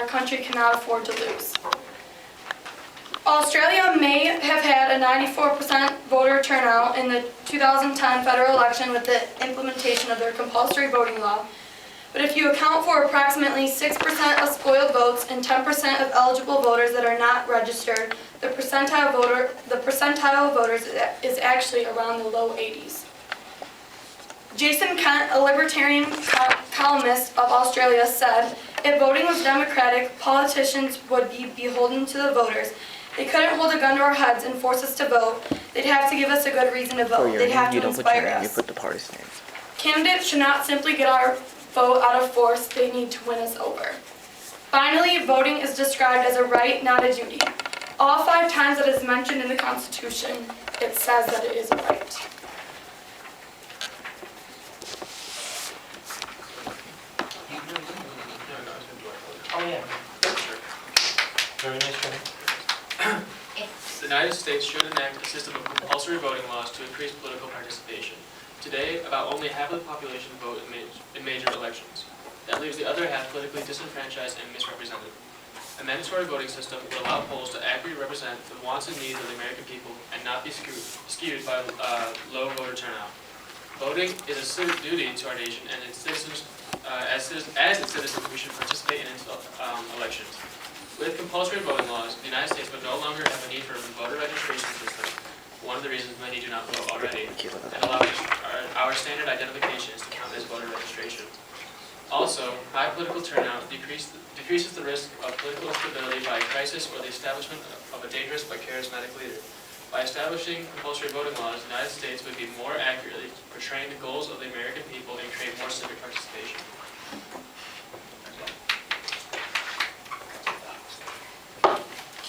country cannot afford to lose. Australia may have had a 94% voter turnout in the 2010 federal election with the implementation of their compulsory voting law. But if you account for approximately 6% of spoiled votes and 10% of eligible voters that are not registered, the percentile of voters is actually around the low 80s. Jason Kent, a libertarian columnist of Australia, said, "If voting was democratic, politicians would be beholden to the voters. They couldn't hold a gun to our heads and force us to vote. They'd have to give us a good reason to vote. They'd have to inspire us. You put the party's name. Candidates should not simply get our vote out of force. They need to win us over." Finally, voting is described as a right, not a duty. All 5 times that is mentioned in the Constitution, it says that it is a right. Oh, yeah. Very nice try. The United States should enact a system of compulsory voting laws to increase political participation. Today, about only half of the population vote in major elections. That leaves the other half politically disenfranchised and misrepresented. A mandatory voting system would allow polls to accurately represent the wants and needs of the American people and not be skewed by low voter turnout. Voting is a civic duty to our nation, and its citizens, as its citizens, we should participate in its elections. With compulsory voting laws, the United States would no longer have a need for a voter registration system, one of the reasons many do not vote already, and allow our standard identification is to count as voter registration. Also, high political turnout decreases the risk of political instability by a crisis or the establishment of a dangerous but charismatic leader. By establishing compulsory voting laws, the United States would be more accurately portraying the goals of the American people and create more civic participation.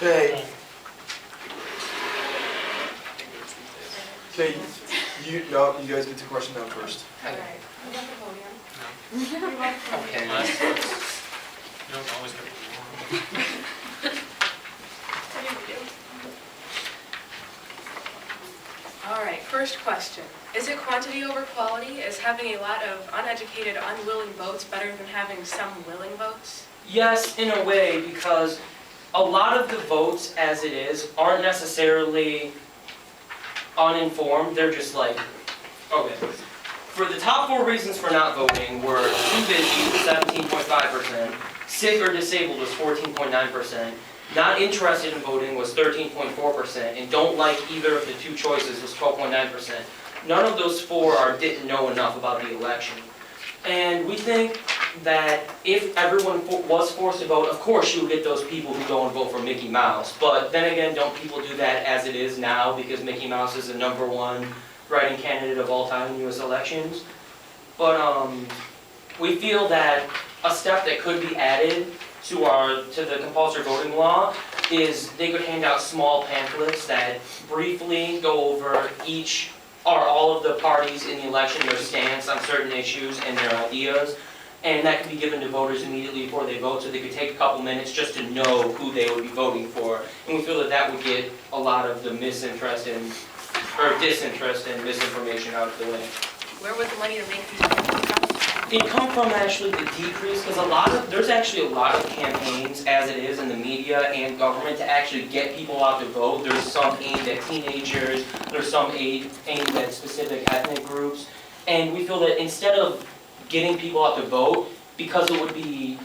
Okay. Okay, you guys get to question down first. Okay. Unless, you don't always get what you want. All right, first question. Is it quantity over quality? Is having a lot of uneducated, unwilling votes better than having some willing votes? Yes, in a way, because a lot of the votes, as it is, aren't necessarily uninformed. They're just like, okay. For the top 4 reasons for not voting were too busy, 17.5%, sick or disabled was 14.9%, not interested in voting was 13.4%, and don't like either of the 2 choices was 12.9%. None of those 4 didn't know enough about the election. And we think that if everyone was forced to vote, of course you would get those people who go and vote for Mickey Mouse. But then again, don't people do that as it is now because Mickey Mouse is the #1 write-in candidate of all time in U.S. elections? But we feel that a step that could be added to the compulsory voting law is they could hand out small pamphlets that briefly go over all of the parties in the election, their stance on certain issues and their ideas, and that can be given to voters immediately before they vote, so they could take a couple minutes just to know who they would be voting for. And we feel that that would get a lot of the disinterest and misinformation out of the way. Where would the money to make these pamphlets come from? It come from actually the decrease, because there's actually a lot of campaigns as it is in the media and government to actually get people out to vote. There's some aimed at teenagers, there's some aimed at specific ethnic groups, and we feel that instead of getting people out to vote, because it would be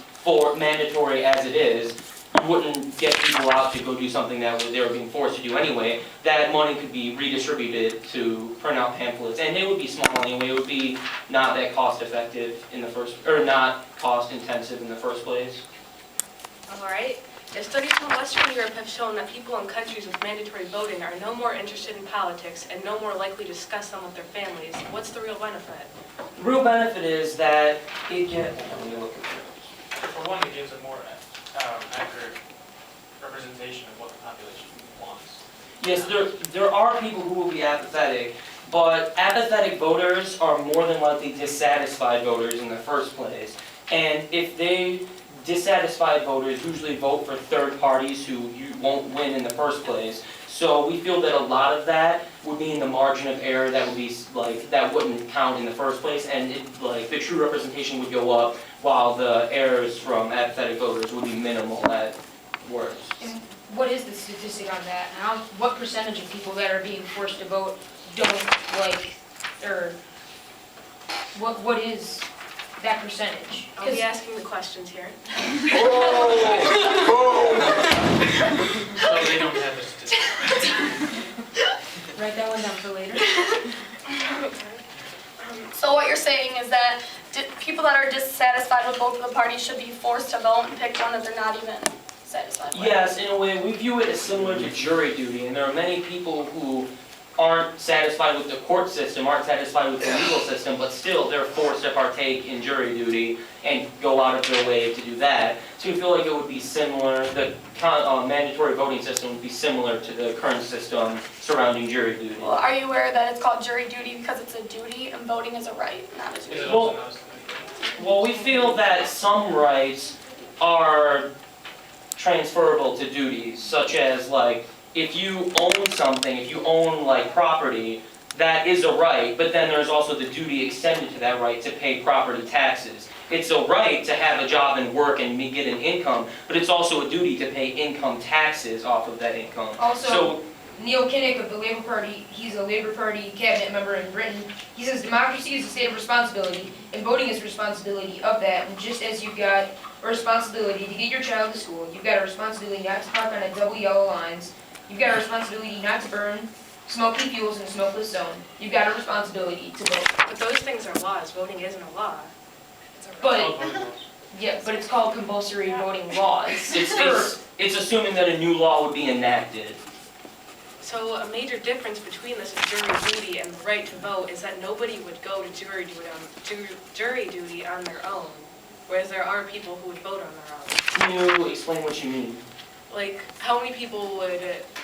mandatory as it is, you wouldn't get people out to go do something that they were being forced to do anyway. That money could be redistributed to print out pamphlets, and they would be small anyway. It would be not that cost effective not cost intensive in the first place. All right. Studies from Western Europe have shown that people in countries with mandatory voting are no more interested in politics and no more likely to discuss them with their families. What's the real benefit? The real benefit is that it gets... Let me look at it. For one, it gives a more accurate representation of what the population wants. Yes, there are people who will be apathetic, but apathetic voters are more than likely dissatisfied voters in the first place. And if dissatisfied voters usually vote for third parties who won't win in the first place. So we feel that a lot of that would be in the margin of error that would be that wouldn't count in the first place, and the true representation would go up while the errors from apathetic voters would be minimal at worst. And what is the statistic on that? What percentage of people that are being forced to vote don't like, or what is that percentage? I'll be asking the questions here. So they don't have a statistic. Write that one down for later. So what you're saying is that people that are dissatisfied with both of the parties should be forced to vote and pick one that they're not even satisfied with? Yes, in a way, we view it as similar to jury duty, and there are many people who aren't satisfied with the court system, aren't satisfied with the legal system, but still they're forced to partake in jury duty and go out of their way to do that. So we feel like it would be similar, the mandatory voting system would be similar to the current system surrounding jury duty. Well, are you aware that it's called jury duty because it's a duty and voting is a right, not a Is duty? it also not a statistic? Well, we feel that some rights are transferable to duties, such as like, if you own something, if you own like property, that is a right, but then there's also the duty extended to that right to pay property taxes. It's a right to have a job and work and get an income, but it's also a duty to pay income taxes off of that income. Also, So, Neil Kinnock of the Labour Party, he's a Labour Party cabinet member in Britain. He says democracy is a state of responsibility, and voting is responsibility of that. And just as you've got a responsibility to get your child to school, you've got a responsibility not to park on a double yellow lines, you've got a responsibility not to burn smoky fuels in a smokeless zone, you've got a responsibility to vote. But those things are laws. Voting isn't a law. It's a right. But, yeah, but it's called compulsory voting laws. it's assuming that a new law would be enacted. So a major difference between this jury duty and the right to vote is that nobody would go to jury duty on their own, whereas there are people who would vote on their own. Can you explain what you mean? Like, how many people would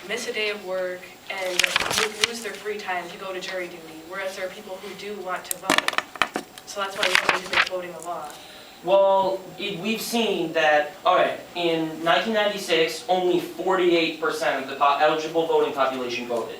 miss a day of work and would lose their free time to go to jury duty, whereas there are people who do want to vote. So that's why we don't need to make voting a law. Well, we've seen that, in 1996, only 48% of the eligible voting population voted.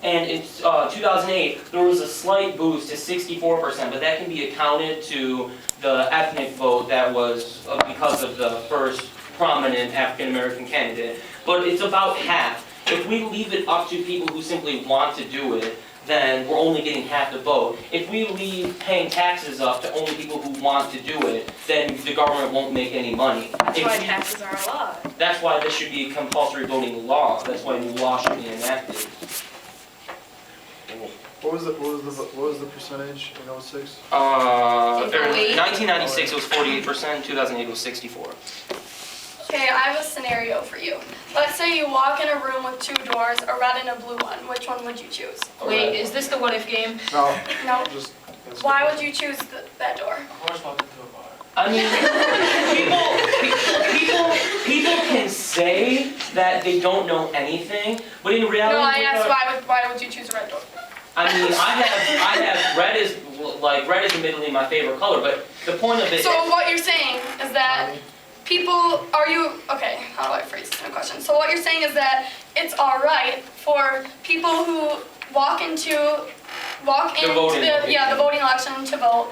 And in 2008, there was a slight boost to 64%, but that can be accounted to the ethnic vote that was because of the first prominent African-American candidate. But it's about half. If we leave it up to people who simply want to do it, then we're only getting half the vote. If we leave paying taxes up to only people who want to do it, then the government won't make any money. That's why taxes are a law. That's why this should be a compulsory voting law. That's why a new law should be enacted. What was the percentage in 06? In 1996 it was 48%, 2008 was 64%. Okay, I have a scenario for you. Let's say you walk in a room with two doors, a red and a blue one. Which one would you choose? Wait, is this the what if game? No, No? just. Why would you choose that door? Horse walked into a bar. I mean, people can say that they don't know anything, but in reality, No, I asked why would you choose a red door? I mean, I have red is admittedly my favorite color, but the point of it. So what you're saying is that okay, how do I phrase this in a question? So what you're saying is that it's all right for people who walk into the voting election to vote.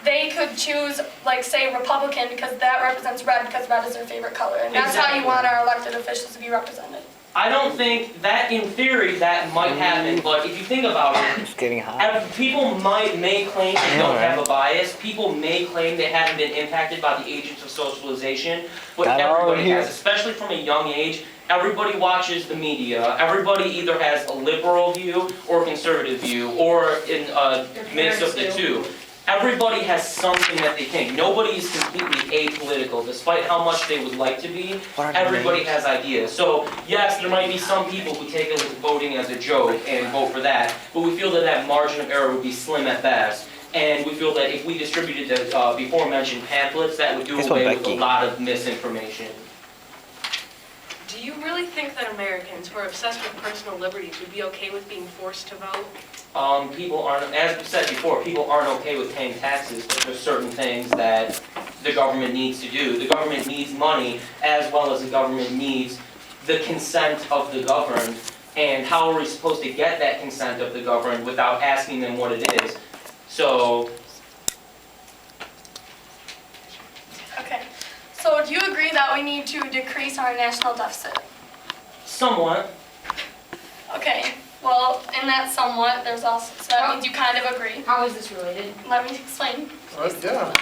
They could choose, like, say, Republican because that represents red because red is their favorite color. And that's how you want our elected officials to be represented. I don't think that, in theory, that might happen, but if you think about it, It's getting hot. people may claim they don't have a bias, people may claim they haven't been impacted by the agents of socialization, but Got all everybody here. has, especially from a young age. Everybody watches the media, everybody either has a liberal view or a conservative view, or in a mix of the two. Everybody has something that they think. Nobody is completely apolitical, despite how much they would like to be. Everybody has ideas. So yes, there might be some people who take voting as a joke and vote for that, but we feel that that margin of error would be slim at best. And we feel that if we distributed the before mentioned pamphlets, that would do away with a lot of misinformation. Do you really think that Americans who are obsessed with personal liberties would be okay with being forced to vote? People aren't, as we said before, people aren't okay with paying taxes, but there's certain things that the government needs to do. The government needs money, as well as the government needs the consent of the governed. And how are we supposed to get that consent of the governed without asking them what it is? So, you agree that we need to decrease our national deficit? Somewhat. Okay, well, in that somewhat, there's also, so that means you kind of agree. How is this related? Let me explain. Yeah.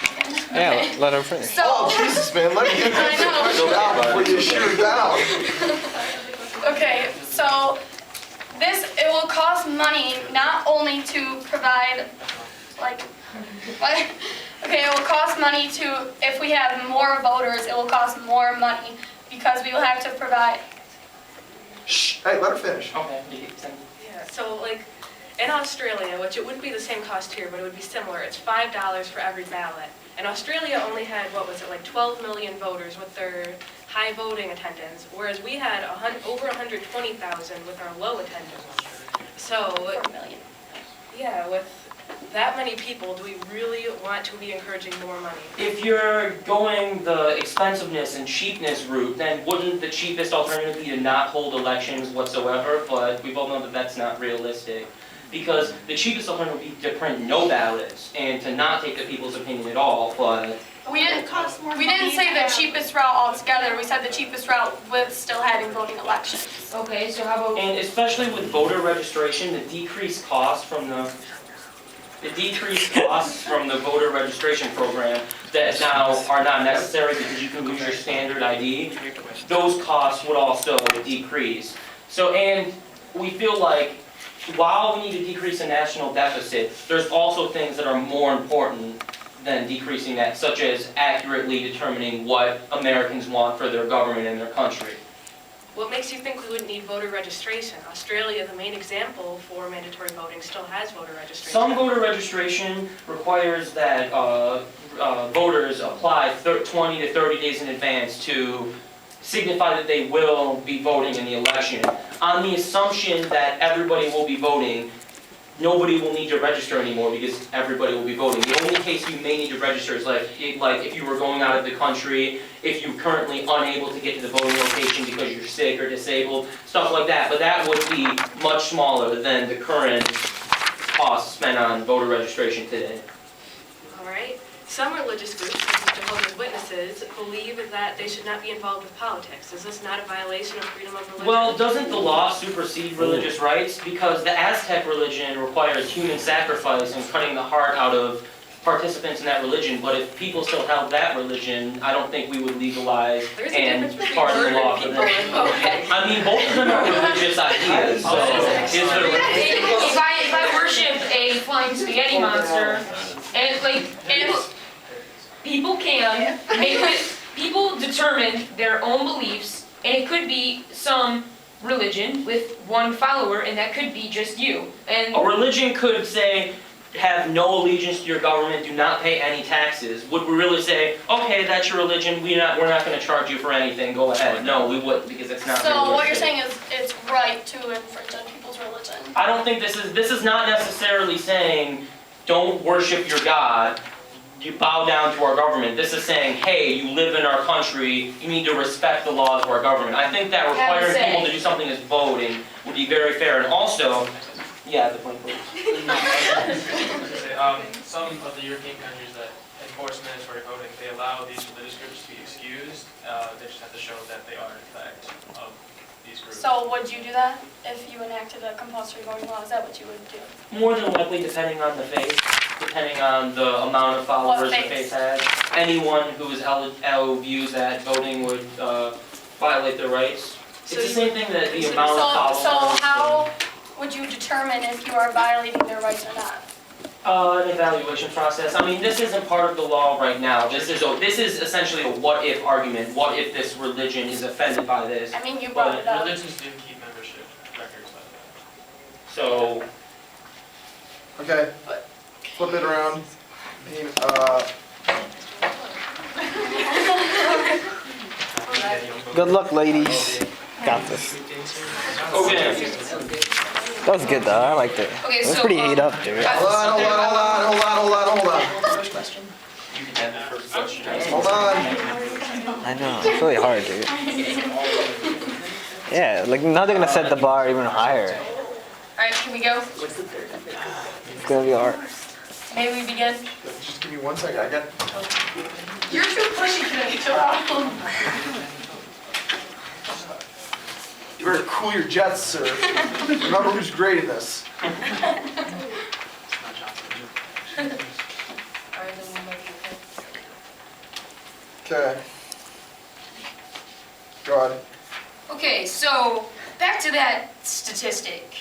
Yeah, let him finish. So, Oh, Jesus, man, let me get I know. this down before you shoot it down. okay, so it will cost money not only to provide, like, but, okay, it will cost money to, if we have more voters, it will cost more money because we will have to provide. Shh, hey, let her finish. Okay. Yeah, so like in Australia, which it wouldn't be the same cost here, but it would be similar, it's $5 for every ballot. And Australia only had, what was it, like 12 million voters with their high voting attendance, whereas we had over 120,000 with our low attendance. So, 4 million. yeah, with that many people, do we really want to be encouraging more money? If you're going the expensiveness and cheapness route, then wouldn't the cheapest alternative be to not hold elections whatsoever? But we both know that that's not realistic. Because the cheapest alternative would be to print no ballots and to not take the people's opinion at all, but We didn't say the cheapest route altogether, we said the cheapest route with still having voting elections. Okay, so how about, and especially with voter registration, the decreased costs from the voter registration program that now are not necessary because you can use your standard ID, those costs would also decrease. So, and we feel like while we need to decrease the national deficit, there's also things that are more important than decreasing that, such as accurately determining what Americans want for their government and their country. What makes you think we wouldn't need voter registration? Australia, the main example for mandatory voting, still has voter registration. Some voter registration requires that voters apply 20 to 30 days in advance to signify that they will be voting in the election. On the assumption that everybody will be voting, nobody will need to register anymore because everybody will be voting. The only case you may need to register is like if you were going out of the country, if you're currently unable to get to the voting location because you're sick or disabled, stuff like that. But that would be much smaller than the current cost spent on voter registration today. All right. Some religious groups, such as Jehovah's Witnesses, believe that they should not be involved with politics. Is this not a violation of freedom of religion? Well, doesn't the law supersede religious rights? Because the Aztec religion requires human sacrifice and cutting the heart out of participants in that religion. But if people still held that religion, I don't think we would legalize There's a and difference between pardon the murdering law for people them. and voting. I mean, both of them are religious ideas, so is there... if I worship a flying spaghetti monster, and like, people can make it, people determine their own beliefs, and it could be some religion with one follower, and that could be just you. And A religion could say, have no allegiance to your government, do not pay any taxes. Would we really say, okay, that's your religion, we're not going to charge you for anything, go ahead? No, we wouldn't, because it's not So what you're realistic. saying is it's right to infringe on people's religion. I don't think this is not necessarily saying, don't worship your God, you bow down to our government. This is saying, hey, you live in our country, you need to respect the laws of our government. I think that requiring say. people to do something as voting would be very fair. And also, yeah, the point please. Some of the European countries that enforce mandatory voting, they allow these religious groups to be excused. They just have to show that they are in fact of these groups. So would you do that if you enacted a compulsory voting law? Is that what you would do? More than likely, depending on the faith, depending on the amount of followers the faith? faith has. Anyone who is views that voting would violate their rights. It's the same thing that the amount of followers. So how would you determine if you are violating their rights or not? An evaluation process. I mean, this isn't part of the law right now. This is essentially a what-if argument. What if this religion is offended by this? I mean, you brought it up. Religions do keep membership records, by the way. So, Okay, flip it around. Good luck, ladies. Got this. okay. That was good though. I liked it. Okay, It was so, pretty heat up, dude. Hold on. Hold on. I know. It's really hard, dude. Yeah, like now they're gonna set the bar even higher. Alright, can we go? It's gonna be hard. May we begin? Just give me 1 second. I got You're too pushy today, Joel. You better cool your jets, sir. Remember who's grading this. Okay. Go ahead. Okay, so back to that statistic.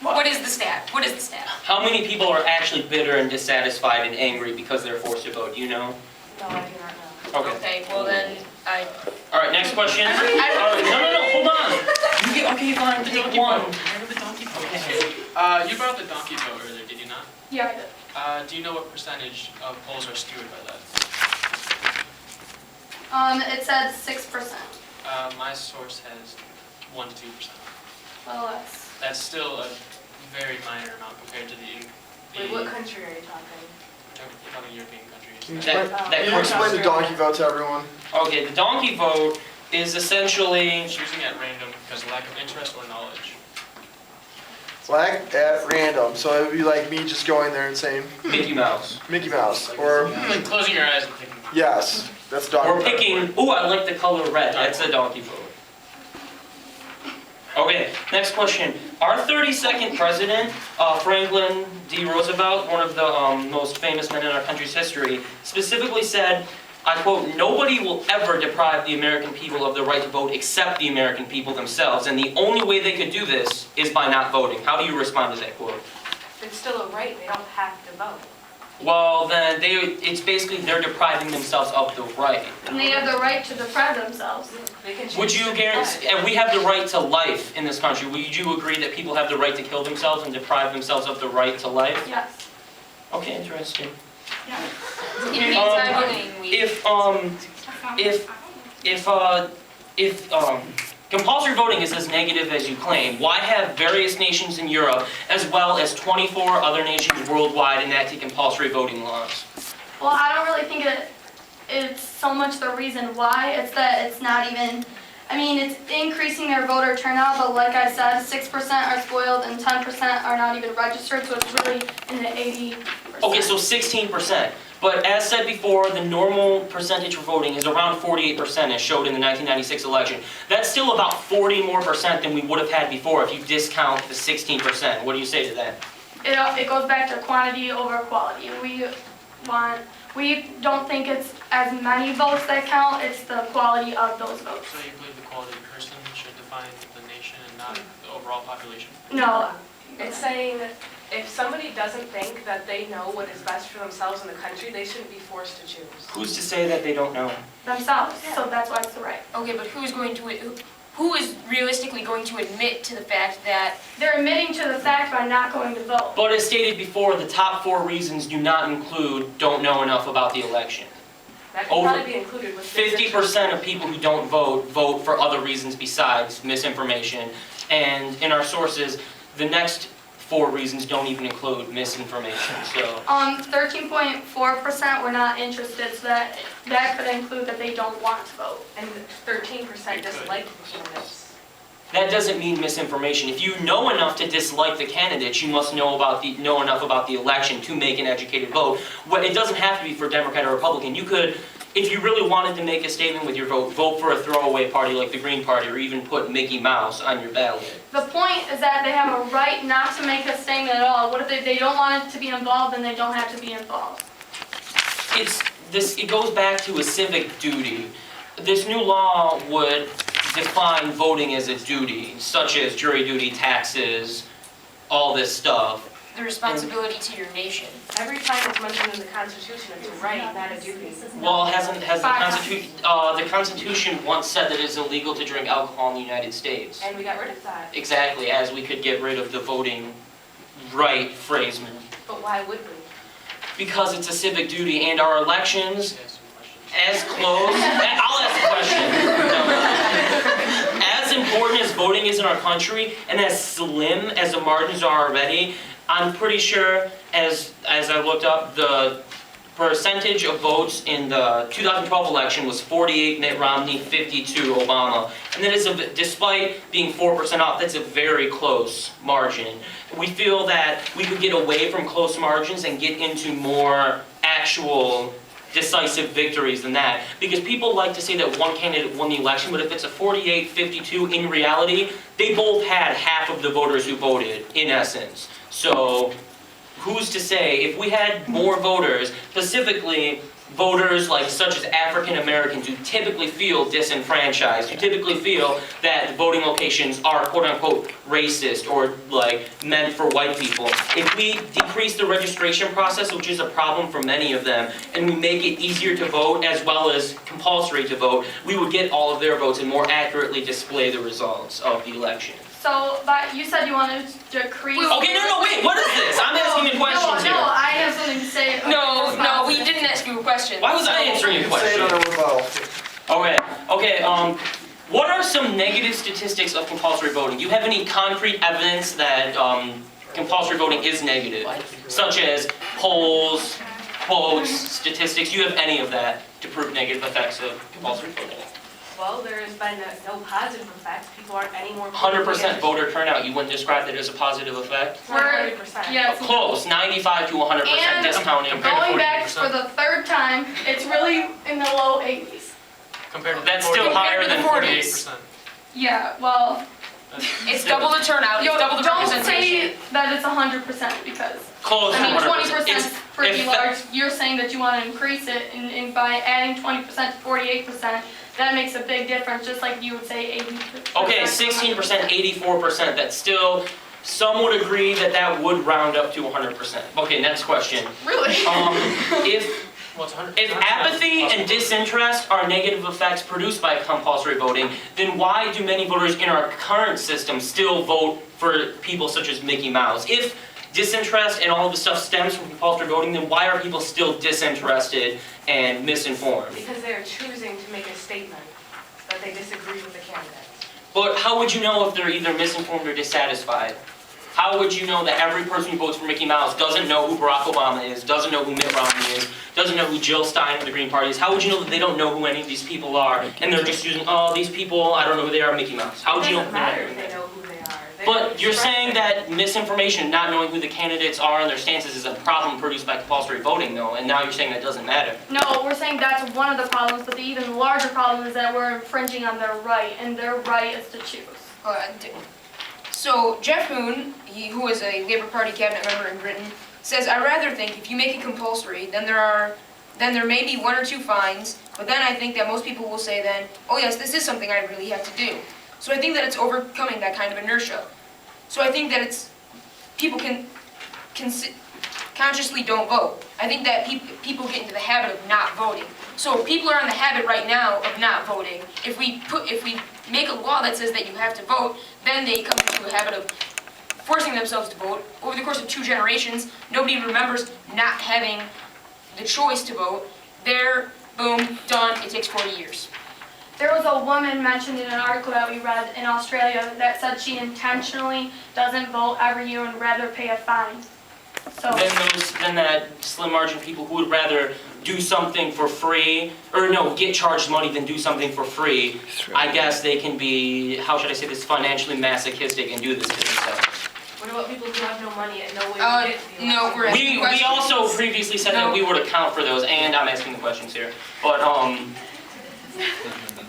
What is the stat? What is the stat? How many people are actually bitter and dissatisfied and angry because they're forced to vote? Do you know? No, I do not know. Okay. Okay, well then, All right, next question. No, hold on. Okay, fine, take one. You brought up the donkey vote earlier, did you not? Yeah, I did. Do you know what percentage of polls are skewed by that? It said 6%. My source has 1 to 2%. Well, that's. That's still a very minor amount compared to the Wait, what country are you talking? You're talking European countries. Can you That- explain, that can you course explain is- the donkey vote to everyone? Okay, the donkey vote is essentially, Choosing at random because of lack of interest or knowledge. Like at random, so it would be like me just going there and saying Mickey Mouse. Mickey Mouse, or Like closing your eyes and picking. yes, that's donkey Or vote. picking, ooh, I like the color red, that's a donkey vote. Okay, next question. Our 32nd president, Franklin D. Roosevelt, one of the most famous men in our country's history, specifically said, I quote, "Nobody will ever deprive the American people of the right to vote except the American people themselves, and the only way they could do this is by not voting." How do you respond to that quote? It's still a right, they don't have to vote. Well, then it's basically they're depriving themselves of the right. And they have the right to deprive themselves. They can choose Would you to guarantee, decide. and we have the right to life in this country, would you agree that people have the right to kill themselves and deprive themselves of the right to life? Yes. Okay, interesting. in an anti-voting week. If compulsory voting is as negative as you claim, why have various nations in Europe, as well as 24 other nations worldwide, enacted compulsory voting laws? Well, I don't really think it's so much the reason why. It's that it's not even. I mean, it's increasing their voter turnout, but like I said, 6% are spoiled and 10% are not even registered, so it's really in the 80%. Okay, so 16%. But as said before, the normal percentage for voting is around 48%, as showed in the 1996 election. That's still about 40% more than we would have had before if you discount the 16%. What do you say to that? It goes back to quantity over quality. We don't think it's as many votes that count, it's the quality of those votes. So you believe the quality of person should define the nation and not the overall population? No, It's saying that if somebody doesn't think that they know what is best for themselves in the country, they shouldn't be forced to choose. Who's to say that they don't know? themselves, so that's why it's the right. Okay, but who is realistically going to admit to the fact that They're admitting to the fact by not going to vote. But as stated before, the top 4 reasons do not include don't know enough about the election. That can Over probably be included with 50% of people who don't vote for other reasons besides misinformation. And in our sources, the next 4 reasons don't even include misinformation, so. 13.4% were not interested, so that could include that they don't want to vote. And 13% dislike candidates. That doesn't mean misinformation. If you know enough to dislike the candidates, you must know enough about the election to make an educated vote. Well, it doesn't have to be for Democrat or Republican. You could, if you really wanted to make a statement with your vote, vote for a throwaway party like the Green Party, or even put Mickey Mouse on your ballot. The point is that they have a right not to make a statement at all. What if they don't want it to be involved, then they don't have to be involved. It goes back to a civic duty. This new law would define voting as a duty, such as jury duty, taxes, all this stuff. the responsibility to your nation? Every time it's mentioned in the Constitution, it's a right, not a duty. Well, has the Constitution once said that it's illegal to drink alcohol in the United States? And we got rid of that. Exactly, as we could get rid of the voting right phrase. But why would we? Because it's a civic duty, and our elections, Ask some questions. as close, I'll ask a question. No. As important as voting is in our country, and as slim as the margins are already, I'm pretty sure, as I looked up, the percentage of votes in the 2012 election was 48 Mitt Romney, 52 Obama. And that is, despite being 4% off, that's a very close margin. We feel that we could get away from close margins and get into more actual decisive victories than that. Because people like to say that one candidate won the election, but if it's a 48-52, in reality, they both had half of the voters who voted, in essence. So, who's to say, if we had more voters, specifically voters like such as African Americans who typically feel disenfranchised, who typically feel that the voting locations are quote unquote racist or like meant for white people. If we decrease the registration process, which is a problem for many of them, and we make it easier to vote as well as compulsory to vote, we would get all of their votes and more accurately display the results of the election. So, but you said you wanted to decrease. Okay, no, wait, what is this? I'm asking you questions here. No, I have something to say. No, we didn't ask you a question. Why was I answering your Say it question? on a rebuttal. Okay, what are some negative statistics of compulsory voting? Do you have any concrete evidence that compulsory voting is negative? Such as polls, quotes, statistics, do you have any of that to prove negative effects of compulsory voting? Well, there has been no positive effects. People aren't any more. 100% voter turnout, you wouldn't describe that as a positive effect? We're- 100%. Yeah. Close, 95 to 100% And discounting. Going back for the third time, it's really in the low 80s. Compared to That's the still 40 higher Compared to than the 48%. 48%. Yeah, well, It's double the turnout, it's double the don't representation. say that it's 100% because, Close to I mean, 100%. 20% is pretty if- large. You're saying that you want to increase it, and by adding 20% to 48%, that makes a big difference, just like you would say 80%. Okay, 16%, 84%, that's still, some would agree that that would round up to 100%. Okay, next question. Really? If Well, it's 100. If apathy and disinterest are negative effects produced by compulsory voting, then why do many voters in our current system still vote for people such as Mickey Mouse? If disinterest and all of the stuff stems from compulsory voting, then why are people still disinterested and misinformed? Because they are choosing to make a statement that they disagree with the candidate. But how would you know if they're either misinformed or dissatisfied? How would you know that every person who votes for Mickey Mouse doesn't know who Barack Obama is, doesn't know who Mitt Romney is, doesn't know who Jill Stein of the Green Party is? How would you know that they don't know who any of these people are, and they're just using, oh, these people, I don't know who they are, Mickey Mouse? How would you know? It doesn't matter if they know who they are. They But you're express saying it. that misinformation, not knowing who the candidates are and their stances is a problem produced by compulsory voting, though, and now you're saying that doesn't matter. No, we're saying that's one of the problems, but the even larger problem is that we're infringing on their right, and their right is to choose. So Jeff Hoon, who is a Labour Party cabinet member in Britain, says, "I rather think if you make it compulsory, then there may be one or two fines, but then I think that most people will say then, oh yes, this is something I really have to do." So I think that it's overcoming that kind of inertia. So I think that it's people can consciously don't vote. I think that people get into the habit of not voting. So people are in the habit right now of not voting. If we make a law that says that you have to vote, then they come into a habit of forcing themselves to vote. Over the course of 2 generations, nobody remembers not having the choice to vote. There, boom, done. It takes 40 years. There was a woman mentioned in an article that we read in Australia that said she intentionally doesn't vote every year and would rather pay a fine. So, Then that slim margin people who would rather do something for free, or no, get charged money than do something for free, I guess they can be, how should I say this, financially masochistic and do this to themselves. What about people who have no money and no way to get to the No, election? we're asking We questions. also previously said that we would account for those, and I'm asking the questions here. But, You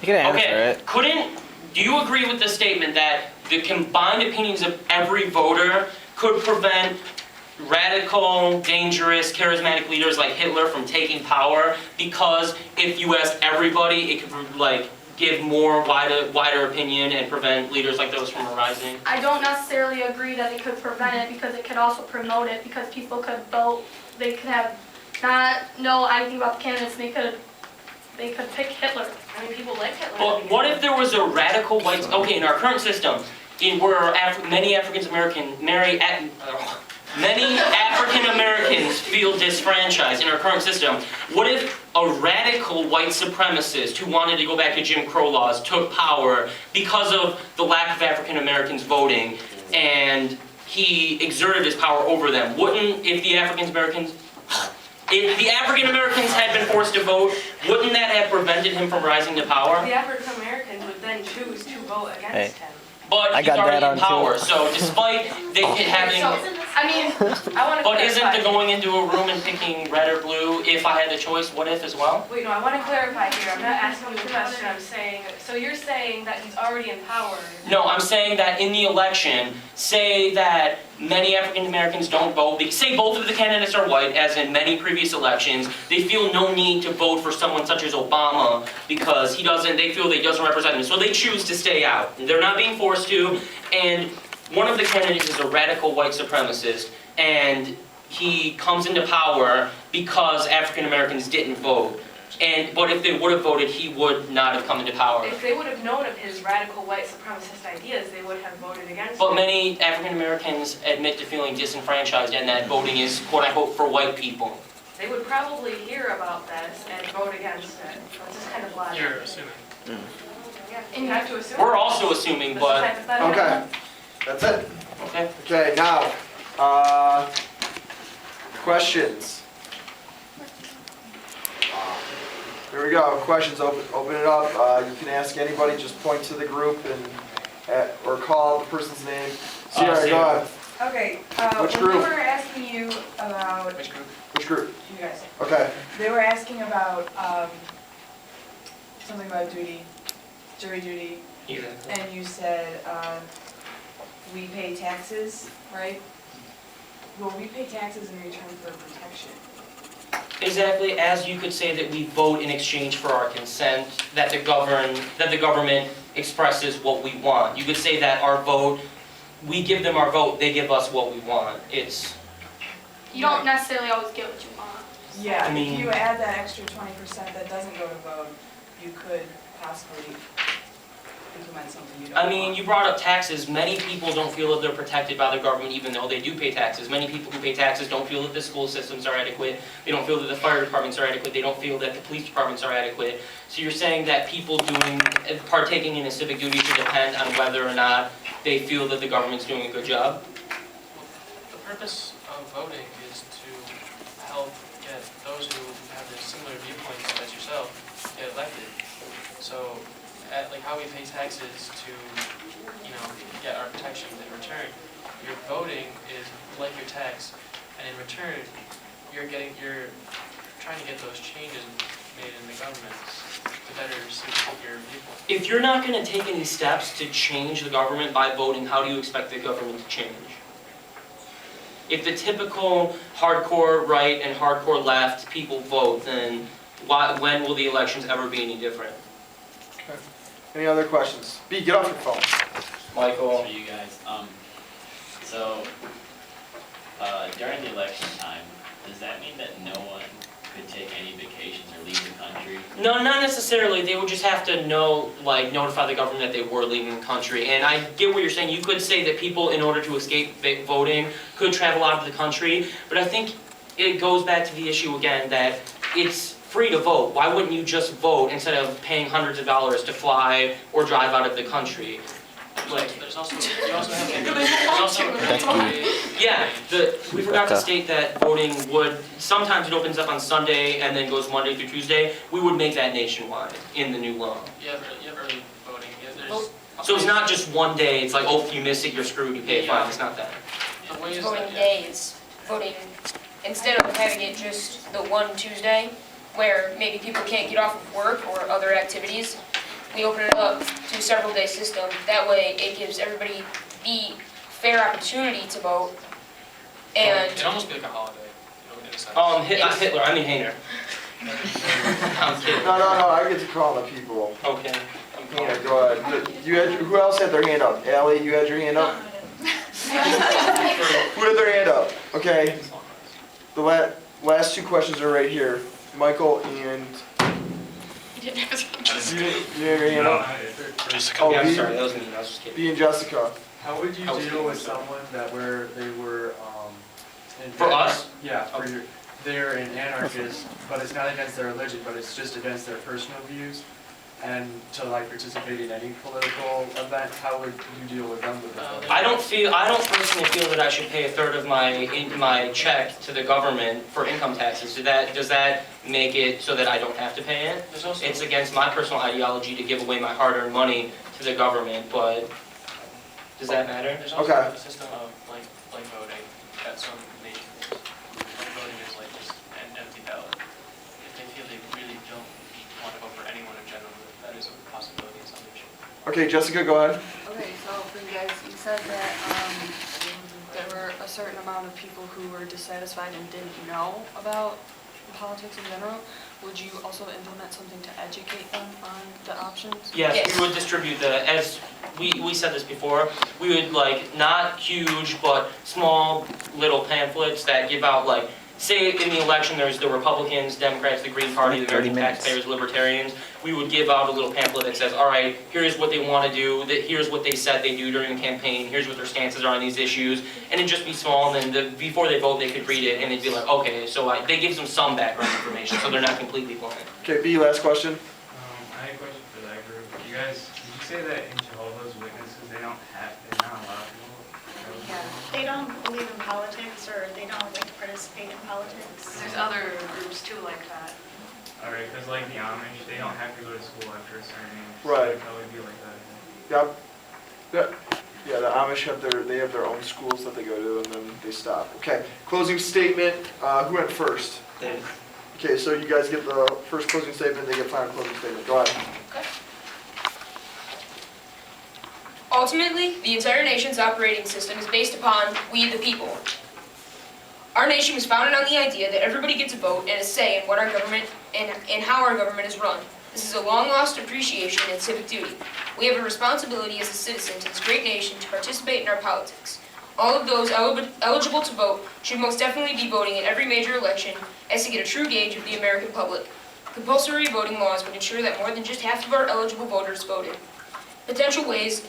can answer okay, it. do you agree with the statement that the combined opinions of every voter could prevent radical, dangerous, charismatic leaders like Hitler from taking power? Because if you asked everybody, it could like give more wider opinion and prevent leaders like those from arising? I don't necessarily agree that it could prevent it because it could also promote it because people could vote, they could have not know anything about the candidates, and they could pick Hitler. I mean, people like Hitler. But what if there was a radical white, okay, in our current system, where many African Americans feel disfranchised in our current system, what if a radical white supremacist who wanted to go back to Jim Crow laws took power because of the lack of African Americans voting, and he exerted his power over them? Wouldn't, if the African Americans had been forced to vote, wouldn't that have prevented him from rising to power? The African Americans would then choose to vote against him. but I he's got already that in on power. too. So despite they having, So, I mean, I want to but isn't clarify. the going into a room and picking red or blue, if I had the choice, what if as well? Wait, no, I want to clarify here. I'm not asking you a question. I'm saying, so you're saying that he's already in power. No, I'm saying that in the election, say that many African Americans don't vote, say both of the candidates are white, as in many previous elections, they feel no need to vote for someone such as Obama because they feel that he doesn't represent them, so they choose to stay out. They're not being forced to, and one of the candidates is a radical white supremacist, and he comes into power because African Americans didn't vote. But if they would have voted, he would not have come into power. If they would have known of his radical white supremacist ideas, they would have voted against But him. many African Americans admit to feeling disenfranchised and that voting is quote unquote for white people. They would probably hear about this and vote against it. That's just kind of logic. You're assuming. Yeah, you have to assume. We're also assuming, This is but, hypothetical. Okay, that's it. okay. Okay, now, questions. Here we go, questions, open it up. You can ask anybody, just point to the group and, or call the person's name. Sierra, go Sierra. ahead. Okay, Which when group? they were asking you about, Which group? Which group? you guys, Okay, they were asking about, something about duty, jury duty, Either. and you said, we pay taxes, right? Well, we pay taxes in return for protection. Exactly, as you could say that we vote in exchange for our consent, that the government expresses what we want. You could say that our vote, we give them our vote, they give us what we want. you don't necessarily always get what you want. Yeah, I mean- if you add that extra 20% that doesn't go to vote, you could possibly implement something you don't want. I mean, you brought up taxes. Many people don't feel that they're protected by the government even though they do pay taxes. Many people who pay taxes don't feel that the school systems are adequate. They don't feel that the fire departments are adequate. They don't feel that the police departments are adequate. So you're saying that people partaking in a civic duty should depend on whether or not they feel that the government's doing a good job? The purpose of voting is to help get those who have the similar viewpoints as yourself get elected. So, like how we pay taxes to, get our protection in return, your voting is like your tax, and in return, you're trying to get those changes made in the government to better suit your viewpoint. If you're not going to take any steps to change the government by voting, how do you expect the government to change? If the typical hardcore right and hardcore left people vote, then when will the elections ever be any different? any other questions? B, get off your phone. Michael? For you guys, during the election time, does that mean that no one could take any vacations or leave the country? No, not necessarily. They would just have to notify the government that they were leaving the country. And I get what you're saying. You could say that people, in order to escape voting, could travel out of the country. But I think it goes back to the issue again that it's free to vote. Why wouldn't you just vote instead of paying hundreds of dollars to fly or drive out of the country? There's also Yeah, we forgot to state that voting would, sometimes it opens up on Sunday and then goes Monday through Tuesday. We would make that nationwide in the new law. You have early voting. There's So it's not just one day, it's like, oh, if you miss it, you're screwed, you pay a fine. It's not that. the ways Voting that, days, voting, instead of having it just the one Tuesday, where maybe people can't get off of work or other activities, we open it up to a several day system. That way it gives everybody the fair opportunity to vote. And it'd almost be like a holiday, in a sense. Not Hitler, I mean Hainer. I'm kidding. No, I get to call the people. Okay. Yeah, go ahead. Who else had their hand up? Allie, you had your hand up? Who had their hand up? Okay, the last two questions are right here. Michael and... You didn't have your hand up? Oh, Yeah, I'm B, sorry, that was me, I was just kidding. B and Jessica. How would you I was deal thinking with so. someone that they were, For us? Yeah, Okay. they're an anarchist, but it's not against their religion, but it's just against their personal views, and to participate in any political event, how would you deal with them with that? I don't personally feel that I should pay a third of my check to the government for income taxes. Does that make it so that I don't have to pay it? There's also, It's against my personal ideology to give away my hard-earned money to the government, but Does that matter? There's also Okay. a system of blank voting that some nations use. Blank voting is like just an empty ballot. If they feel they really don't want to vote for anyone in general, that is a possibility in some nations. Okay, Jessica, go ahead. Okay, so for you guys, you said that there were a certain amount of people who were dissatisfied and didn't know about politics in general. Would you also implement something to educate them on the options? Yes, Yes. we would distribute as we said this before, we would like, not huge, but small little pamphlets that give out like, say in the election there's the Republicans, Democrats, the Green Party, the 30 American minutes. Taxpayers, Libertarians. We would give out a little pamphlet that says, all right, here's what they want to do, here's what they said they do during the campaign, here's what their stances are on these issues, and it'd just be small, and then before they vote they could read it, and they'd be like, okay, so they gives them some background information, so they're not completely blind. Okay, B, last question. I had a question for that group. You guys, did you say that in Jehovah's Witnesses, they're not allowed to vote? Yeah, they don't believe in politics, or they don't like to participate in politics. There's other groups too like that. Alright, because like the Amish, they don't have to go to school after a certain age. Right. So it'd probably be like that. Yep. Yeah, the Amish have their own schools that they go to, and then they stop. Okay, closing statement. Who went first? Dave. Okay, so you guys get the first closing statement, they get final closing statement. Go ahead. Ultimately, the entire nation's operating system is based upon we the people. Our nation was founded on the idea that everybody gets a vote and a say in what our government and how our government is run. This is a long-lost appreciation and civic duty. We have a responsibility as a citizen to this great nation to participate in our politics. All of those eligible to vote should most definitely be voting in every major election as to get a true gauge of the American public. Compulsory voting laws would ensure that more than just half of our eligible voters voted. Potential ways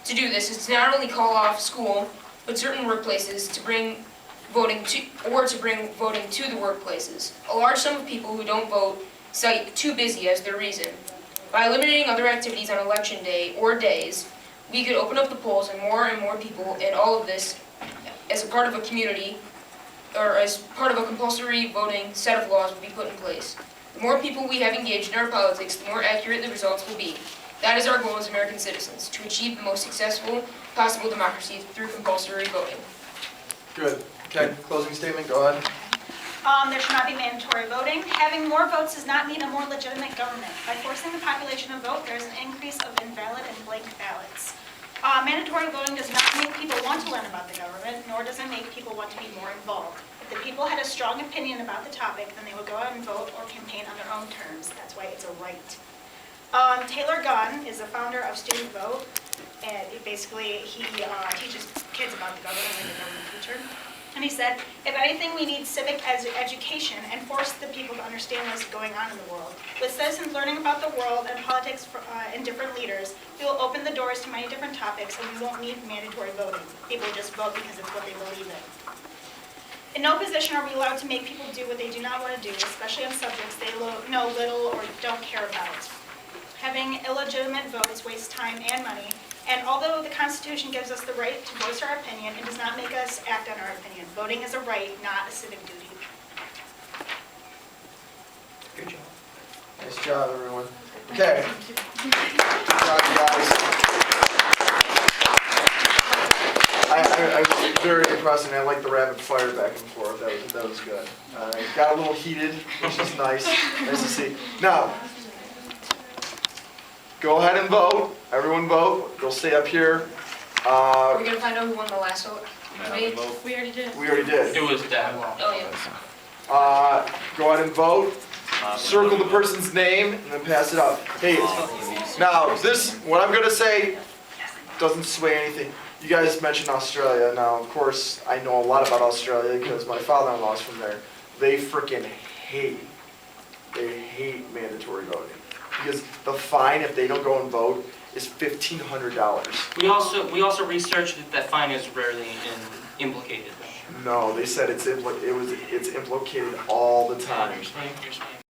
to do this is to not only call off school, but certain workplaces to bring voting to the workplaces. A large sum of people who don't vote cite too busy as their reason. By eliminating other activities on election day or days, we could open up the polls and more people, and all of this as a part of a community, or as part of a compulsory voting set of laws would be put in place. The more people we have engaged in our politics, the more accurate the results will be. That is our goal as American citizens, to achieve the most successful possible democracy through compulsory voting. Good. Okay, closing statement. Go ahead. There should not be mandatory voting. Having more votes does not mean a more legitimate government. By forcing the population to vote, there is an increase of invalid and blank ballots. Mandatory voting does not make people want to learn about the government, nor does it make people want to be more involved. If the people had a strong opinion about the topic, then they would go out and vote or campaign on their own terms. That's why it's a right. Taylor Gunn is the founder of Student Vote, and he teaches kids about the government and the government teacher. And he said, if anything, we need civic education and force the people to understand what's going on in the world. With citizens learning about the world and politics and different leaders, we will open the doors to many different topics, and we won't need mandatory voting. People just vote because it's what they believe in. In no position are we allowed to make people do what they do not want to do, especially on subjects they know little or don't care about. Having illegitimate votes wastes time and money, and although the Constitution gives us the right to voice our opinion, it does not make us act on our opinion. Voting is a right, not a civic duty. Good job. Nice job, everyone. Okay. Good job, you guys. I was very impressed, and I like the rapid fire back and forth. That was good. Got a little heated, which is nice. Nice to see. Now, go ahead and vote. Everyone vote. They'll stay up here. Are we going to find out who won the last vote? We already did. We already did. It was Deb. Oh, yeah. Go ahead and vote. Circle the person's name and then pass it up. Hey, now what I'm gonna say doesn't sway anything. You guys mentioned Australia. Now, of course, I know a lot about Australia because my father-in-law's from there. They freaking hate mandatory voting because the fine if they don't go and vote is $1,500. We also researched that fine is rarely implicated. No, they said it's implicated all the time. You're Spain.